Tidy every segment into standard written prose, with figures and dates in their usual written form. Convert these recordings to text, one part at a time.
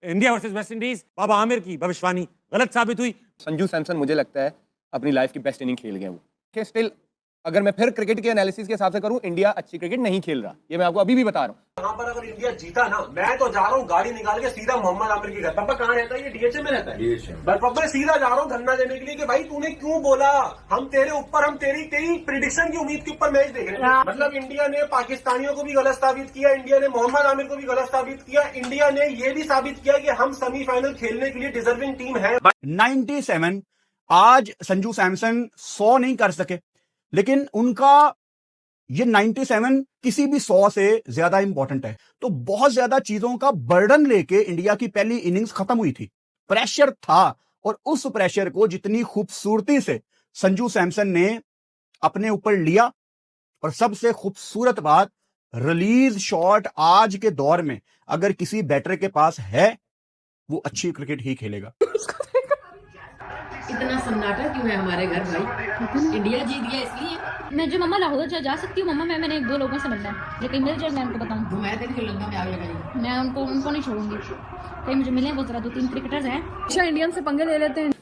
India versus West Indies, बाबा आमिर की भविष्यवाणी गलत साबित हुई। संजू सैमसन मुझे लगता है अपनी लाइफ की बेस्ट इनिंग खेल गया वो। स्टिल अगर मैं फिर क्रिकेट के एनालिसिस के हिसाब से करूं, इंडिया अच्छी क्रिकेट नहीं खेल रहा, ये मैं आपको अभी भी बता रहा हूं। यहाँ पर अगर इंडिया जीता ना, मैं तो जा रहा हूँ गाड़ी निकाल के सीधा मोहम्मद आमिर के घर। पापा कहाँ रहता है? ये डीएचए में रहता है। बस पापा मैं सीधा जा रहा हूँ धरना देने के लिए कि भाई तूने क्यों बोला, हम तेरे ऊपर, हम तेरी प्रिडिक्शन की उम्मीद के ऊपर मैच देख रहे हैं। मतलब इंडिया ने पाकिस्तानियों को भी गलत साबित किया, इंडिया ने मोहम्मद आमिर को भी गलत साबित किया, इंडिया ने ये भी साबित किया कि हम सेमीफाइनल खेलने के लिए डिजर्विंग टीम है। 97 आज संजू सैमसन 100 नहीं कर सके, लेकिन उनका ये 97 किसी भी 100 से ज्यादा इंपॉर्टेंट है। तो बहुत ज्यादा चीजों का बर्डन लेके इंडिया की पहली इनिंग्स खत्म हुई थी। प्रेशर था और उस प्रेशर को जितनी खूबसूरती से संजू सैमसन ने अपने ऊपर लिया, और सबसे खूबसूरत बात, रिलीज शॉट आज के दौर में अगर किसी बैटर के पास है, वो अच्छी क्रिकेट ही खेलेगा। इतना सन्नाटा क्यों है हमारे घर भाई? इंडिया जीत गया इसलिए। मैं जो मम्मा लाहौर जा सकती हूँ मम्मा, मैंने 1-2 लोगों से मिलना है, लेकिन मिल जाए मैं उनको बताऊँ। मैं तेरी श्रीलंका में आग लगाई। मैं उनको नहीं छोड़ूंगी, कहीं मुझे मिले वो जरा 2-3 क्रिकेटर्स हैं। अच्छा इंडियन से पंगे ले लेते हैं।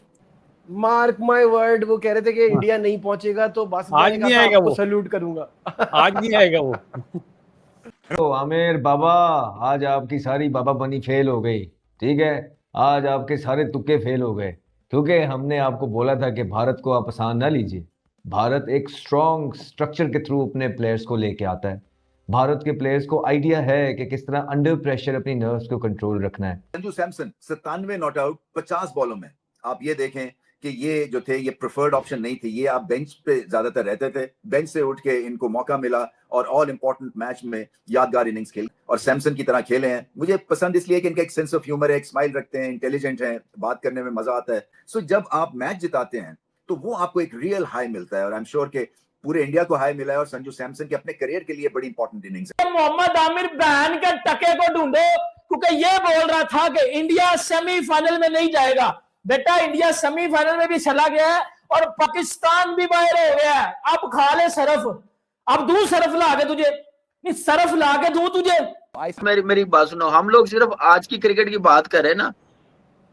मार्क माय वर्ड, वो कह रहे थे कि इंडिया नहीं पहुंचेगा तो बस आज नहीं आएगा वो, सैल्यूट करूंगा। आज नहीं आएगा वो। तो आमिर बाबा, आज आपकी सारी बाबा बनी फेल हो गई, ठीक है? आज आपके सारे तुक्के फेल हो गए, क्योंकि हमने आपको बोला था कि भारत को आप आसान ना लीजिए। भारत एक स्ट्रॉन्ग स्ट्रक्चर के थ्रू अपने प्लेयर्स को लेके आता है। भारत के प्लेयर्स को आइडिया है कि किस तरह अंडर प्रेशर अपनी नर्व्स को कंट्रोल रखना है। संजू सैमसन 97 नॉट आउट 50 बॉलों में। आप ये देखें कि ये जो थे, ये प्रेफर्ड ऑप्शन नहीं थी, ये आप बेंच पे ज्यादातर रहते थे। बेंच से उठ के इनको मौका मिला और ऑल इंपॉर्टेंट मैच में यादगार इनिंग्स खेली और सैमसन की तरह खेले हैं। मुझे पसंद इसलिए कि इनका एक सेंस ऑफ ह्यूमर है, एक स्माइल रखते हैं, इंटेलिजेंट हैं, बात करने में मजा आता है। सो जब आप मैच जिताते हैं तो वो आपको एक रियल हाई मिलता है, और आई एम श्योर के पूरे इंडिया को हाई मिला है। और संजू सैमसन के अपने करियर के लिए बड़ी इंपॉर्टेंट इनिंग्स है। मोहम्मद आमिर बहन के टके को ढूंढो, क्योंकि ये बोल रहा था कि इंडिया सेमीफाइनल में नहीं जाएगा। बेटा इंडिया सेमीफाइनल में भी चला गया है और पाकिस्तान भी बाहर हो गया है। अब खा ले सरफ, अब दूं सरफ ला के तुझे, नहीं सरफ ला के दूं तुझे। मेरी बात सुनो, हम लोग सिर्फ आज की क्रिकेट की बात कर रहे हैं ना,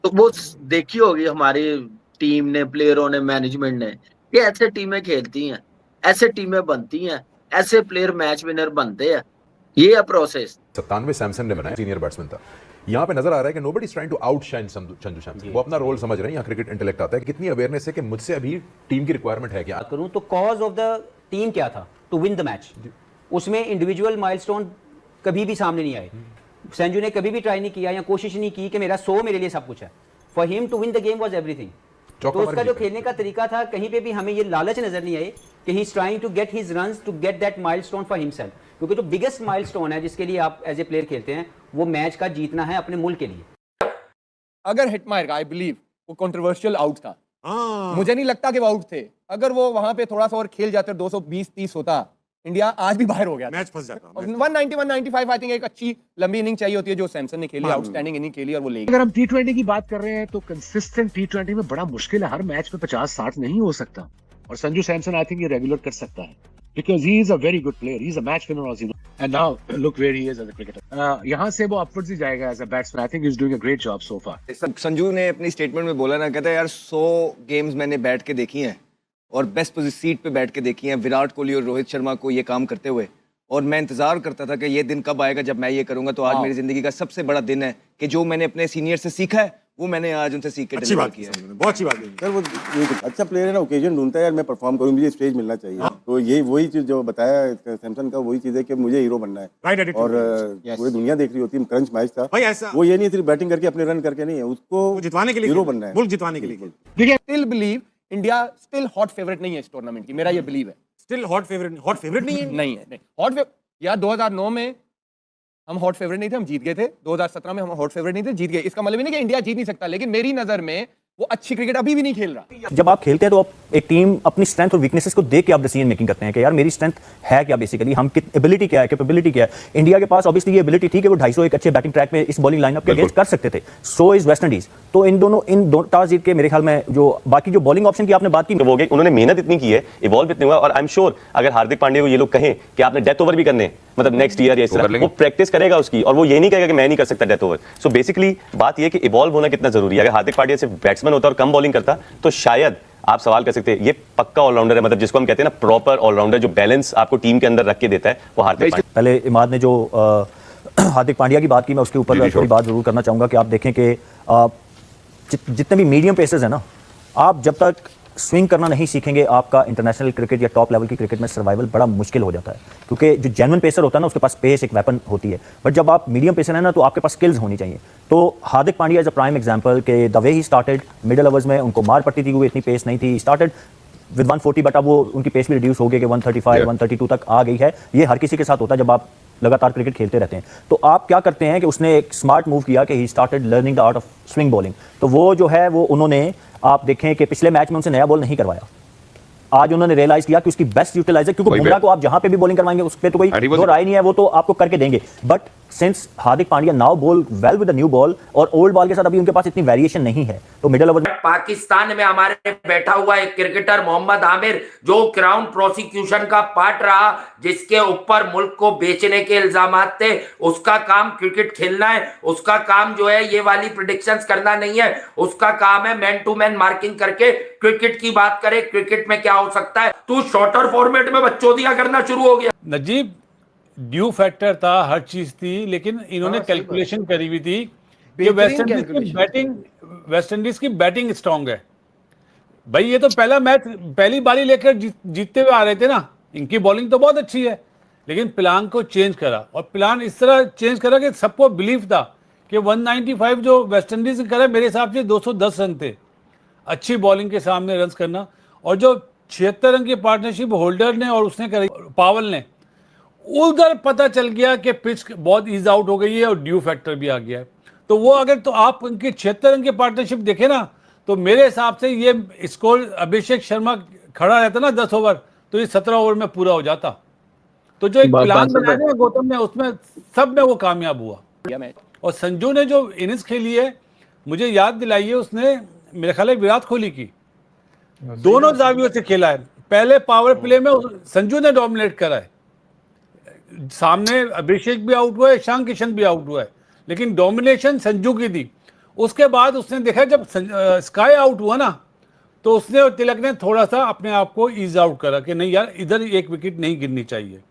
तो वो देखी होगी हमारी टीम ने, प्लेयरों ने, मैनेजमेंट ने, ये ऐसे टीमें खेलती हैं, ऐसे टीमें बनती हैं, ऐसे प्लेयर मैच विनर बनते हैं। ये है प्रोसेस। 97 सैमसन ने बनाया, सीनियर बैट्समैन था। यहाँ पे नजर आ रहा है कि nobody is trying to outshine Sanju Samson. वो अपना रोल समझ रहे हैं। यहाँ क्रिकेट इंटेलेक्ट आता है, कितनी अवेयरनेस है कि मुझसे अभी टीम की रिक्वायरमेंट है क्या करूं। तो कॉज ऑफ द टीम क्या था? To win the match. उसमें इंडिविजुअल माइलस्टोन कभी भी सामने नहीं आए। संजू ने कभी भी ट्राई नहीं किया या कोशिश नहीं की कि मेरा 100 मेरे लिए सब कुछ है। For him to win the game was everything. तो उसका जो खेलने का तरीका था, कहीं पे भी हमें ये लालच नजर नहीं आई कि he is trying to get his runs to get that milestone for himself. क्योंकि जो बिगेस्ट माइलस्टोन है जिसके लिए आप एज ए प्लेयर खेलते हैं, वो मैच का जीतना है अपने मुल्क के लिए। अगर हिट मारेगा, आई बिलीव वो कंट्रोवर्शियल आउट था। मुझे नहीं लगता कि वो आउट थे। अगर वो वहां पे थोड़ा सा और खेल जाते, 220-30 होता, इंडिया आज भी बाहर हो गया, मैच फंस जाता। 190-195 आई थिंक एक अच्छी लंबी इनिंग चाहिए होती है जो सैमसन ने खेली, आउटस्टैंडिंग इनिंग खेली और वो ले गए। अगर हम T20 की बात कर रहे हैं तो कंसिस्टेंट T20 में बड़ा मुश्किल है, हर मैच में 50-60 नहीं हो सकता, और संजू सैमसन आई थिंक ये रेगुलर कर सकता है, because he is a very good player, he is a match winner also, and now look where he is as a cricketer. यहाँ से वो upwards ही जाएगा as a batsman. I think he's doing a great job so far. Sanju ने अपनी statement में बोला ना, कहता है यार 100 गेम्स मैंने बैठ के देखी हैं और बेस्ट सीट पे बैठ के देखी हैं विराट कोहली और रोहित शर्मा को ये काम करते हुए, और मैं इंतजार करता था कि ये दिन कब आएगा जब मैं ये करूंगा। तो आज मेरी जिंदगी का सबसे बड़ा दिन है कि जो मैंने अपने सीनियर से सीखा है वो मैंने आज उनसे सीख के डिलीवर किया है। बहुत अच्छी बात है सर। वो अच्छा प्लेयर है ना, ओकेजन ढूंढता है यार, मैं परफॉर्म करूं, मुझे स्टेज मिलना चाहिए। तो ये वही चीज जो बताया सैमसन का, वही चीज है कि मुझे हीरो बनना है। और पूरी दुनिया देख रही होती है, क्रंच मैच था वो, ये नहीं सिर्फ बैटिंग करके अपने रन करके नहीं है, उसको जितवाने के लिए हीरो बनना है, मुल्क जितवाने के लिए। देखिए still believe India still hot favourite नहीं है इस टूर्नामेंट की, मेरा ये बिलीव है। स्टिल हॉट फेवरेट नहीं है। नहीं है हॉट फेवरेट। यार 2009 में हम हॉट फेवरेट नहीं थे, हम जीत गए थे। 2017 में हम हॉट फेवरेट नहीं थे, जीत गए। इसका मतलब नहीं कि इंडिया जीत नहीं सकता, लेकिन मेरी नजर में वो अच्छी क्रिकेट अभी भी नहीं खेल रहा। जब आप खेलते हैं तो आप एक टीम अपनी स्ट्रेंथ और वीकनेसेस को देख के आप डिसीजन मेकिंग करते हैं कि यार मेरी स्ट्रेंथ है क्या, बेसिकली हम एबिलिटी क्या है, कैपेबिलिटी क्या है। इंडिया के पास ऑब्वियसली ये एबिलिटी थी कि वो 250 एक अच्छे बैटिंग ट्रैक में इस बॉलिंग लाइनअप के अगेंस्ट कर सकते थे। So is West Indies. तो इन दो टॉस जीत के मेरे ख्याल में जो बाकी जो बॉलिंग ऑप्शन की आपने बात की वो गए, उन्होंने मेहनत इतनी की है, इवॉल्व इतने हुआ, और आई एम श्योर अगर हार्दिक पांड्या को ये लोग कहें कि आपने डेथ ओवर भी करने मतलब नेक्स्ट ईयर या इस तरह, वो प्रैक्टिस करेगा उसकी, और वो ये नहीं कहेगा कि मैं नहीं कर सकता डेथ ओवर। सो बेसिकली बात ये है कि इवॉल्व होना कितना जरूरी है। अगर हार्दिक पांड्या सिर्फ बैट्समैन होता और कम बॉलिंग करता तो शायद आप सवाल कर सकते हैं, ये पक्का ऑलराउंडर है, मतलब जिसको हम कहते हैं ना प्रॉपर ऑलराउंडर, जो बैलेंस आपको टीम के अंदर रख के देता है, वो हार्दिक पांड्या। पहले इमाद ने जो हार्दिक पांड्या की बात की, मैं उसके ऊपर थोड़ी बात जरूर करना चाहूंगा कि आप देखें कि जितने भी मीडियम पेसर्स हैं ना, आप जब तक स्विंग करना नहीं सीखेंगे, आपका इंटरनेशनल क्रिकेट या टॉप लेवल की क्रिकेट में सर्वाइवल बड़ा मुश्किल हो जाता है, क्योंकि जो जेन्युइन पेसर होता है ना, उसके पास पेस एक वेपन होती है, बट जब आप मीडियम पेसर है ना, तो आपके पास स्किल्स होनी चाहिए। तो Hardik Pandya is a prime example के the way he started middle overs में उनको मार पड़ती थी, वो इतनी पेस नहीं थी, स्टार्टेड विद 140, बट अब वो उनकी पेस भी रिड्यूस हो गई कि 135 132 तक आ गई है। ये हर किसी के साथ होता है जब आप लगातार क्रिकेट खेलते रहते हैं। तो आप क्या करते हैं कि उसने एक स्मार्ट मूव किया कि he started learning the art of swing bowling. तो वो जो है वो उन्होंने, आप देखें कि पिछले मैच में उनसे नया बॉल नहीं करवाया, आज उन्होंने रियलाइज किया कि उसकी बेस्ट यूटिलाइजर, क्योंकि बुमराह को आप जहां पे भी बॉलिंग करवाएंगे उस पे तो कोई दो राय नहीं है, वो तो आपको करके देंगे, but since Hardik Pandya now ball well with the new ball, और ओल्ड बॉल के साथ अभी उनके पास इतनी वेरिएशन नहीं है, तो मिडिल ओवर पाकिस्तान में हमारे बैठा हुआ एक क्रिकेटर मोहम्मद आमिर, जो क्राउन प्रोसिक्यूशन का पार्ट रहा, जिसके ऊपर मुल्क को बेचने के इल्जामात थे, उसका काम क्रिकेट खेलना है, उसका काम जो है ये वाली प्रेडिक्शंस करना नहीं है, उसका काम है मैन टू मैन मार्किंग करके क्रिकेट की बात करे, क्रिकेट में क्या हो सकता है। तू शॉर्टर फॉर्मेट में बच्चों करना शुरू हो गया। नजीब, ड्यू फैक्टर था, हर चीज थी, लेकिन इन्होंने कैलकुलेशन करी हुई थी कि वेस्ट इंडीज की बैटिंग स्ट्रांग है। भाई ये तो पहला मैच पहली बारी लेकर जीतते हुए आ रहे थे ना, इनकी बॉलिंग तो बहुत अच्छी है, लेकिन प्लान को चेंज करा, और प्लान इस तरह चेंज करा कि सबको बिलीव था कि 195 जो वेस्ट इंडीज करा, मेरे हिसाब से 210 रन थे, अच्छी बॉलिंग के सामने रन करना, और जो 76 रन की पार्टनरशिप होल्डर ने और उसने करी पावल ने, उधर पता चल गया कि पिच बहुत ईज आउट हो गई है और ड्यू फैक्टर भी आ गया है। तो वो अगर तो आप उनकी 76 रन की पार्टनरशिप देखें ना, तो मेरे हिसाब से ये स्कोर अभिषेक शर्मा खड़ा रहता ना 10 ओवर, तो ये 17 ओवर में पूरा हो जाता। तो जो एक प्लान बनाया गौतम ने, उसमें सब में वो कामयाब हुआ। और संजू ने जो इनिंग्स खेली है, मुझे याद दिलाई है उसने, मेरे ख्याल है विराट कोहली की, दोनों जावियों से खेला है। पहले पावर प्ले में संजू ने डोमिनेट करा है, सामने अभिषेक भी आउट हुआ है, ईशान किशन भी आउट हुआ है, लेकिन डोमिनेशन संजू की थी। उसके बाद उसने देखा जब स्काई आउट हुआ ना, तो उसने और तिलक ने थोड़ा सा अपने आप को ईज आउट करा कि नहीं यार, इधर एक विकेट नहीं गिरनी चाहिए।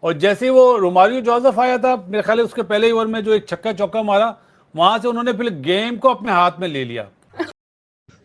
और जैसे वो रोमारियो जोसेफ आया था, मेरे ख्याल है उसके पहले ओवर में जो एक छक्का चौका मारा, वहां से उन्होंने फिर गेम को अपने हाथ में ले लिया।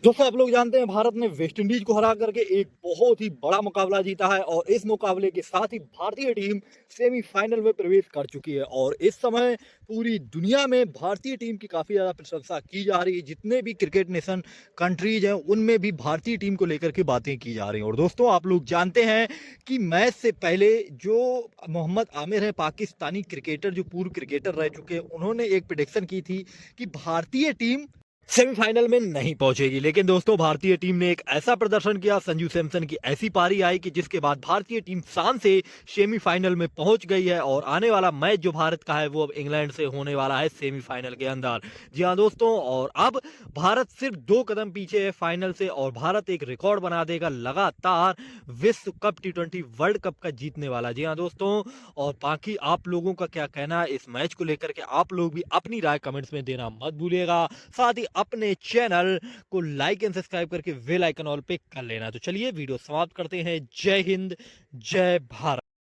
दोस्तों, आप लोग जानते हैं भारत ने वेस्ट इंडीज को हरा करके एक बहुत ही बड़ा मुकाबला जीता है, और इस मुकाबले के साथ ही भारतीय टीम सेमीफाइनल में प्रवेश कर चुकी है। और इस समय पूरी दुनिया में भारतीय टीम की काफ़ी ज़्यादा प्रशंसा की जा रही है। जितने भी क्रिकेट नेशन कंट्रीज हैं, उनमें भी भारतीय टीम को लेकर के बातें की जा रही हैं। और दोस्तों, आप लोग जानते हैं कि मैच से पहले जो मोहम्मद आमिर है, पाकिस्तानी क्रिकेटर जो पूर्व क्रिकेटर रह चुके हैं, उन्होंने एक प्रेडिक्शन की थी कि भारतीय टीम सेमीफाइनल में नहीं पहुंचेगी। लेकिन दोस्तों, भारतीय टीम ने एक ऐसा प्रदर्शन किया, संजू सैमसन की ऐसी पारी आई कि जिसके बाद भारतीय टीम शान से सेमीफाइनल में पहुंच गई है। और आने वाला मैच जो भारत का है, वो अब इंग्लैंड से होने वाला है सेमीफाइनल के अंदर। जी हाँ दोस्तों, और अब भारत सिर्फ 2 कदम पीछे है फाइनल से, और भारत एक रिकॉर्ड बना देगा लगातार विश्व कप T20 वर्ल्ड कप का जीतने वाला। जी हाँ दोस्तों, और बाकी आप लोगों का क्या कहना है इस मैच को लेकर के, आप लोग भी अपनी राय कमेंट्स में देना मत भूलिएगा। साथ ही अपने चैनल को लाइक एंड सब्सक्राइब करके बेल आइकन ऑल पे कर लेना। तो चलिए वीडियो समाप्त करते हैं। जय हिंद, जय भारत।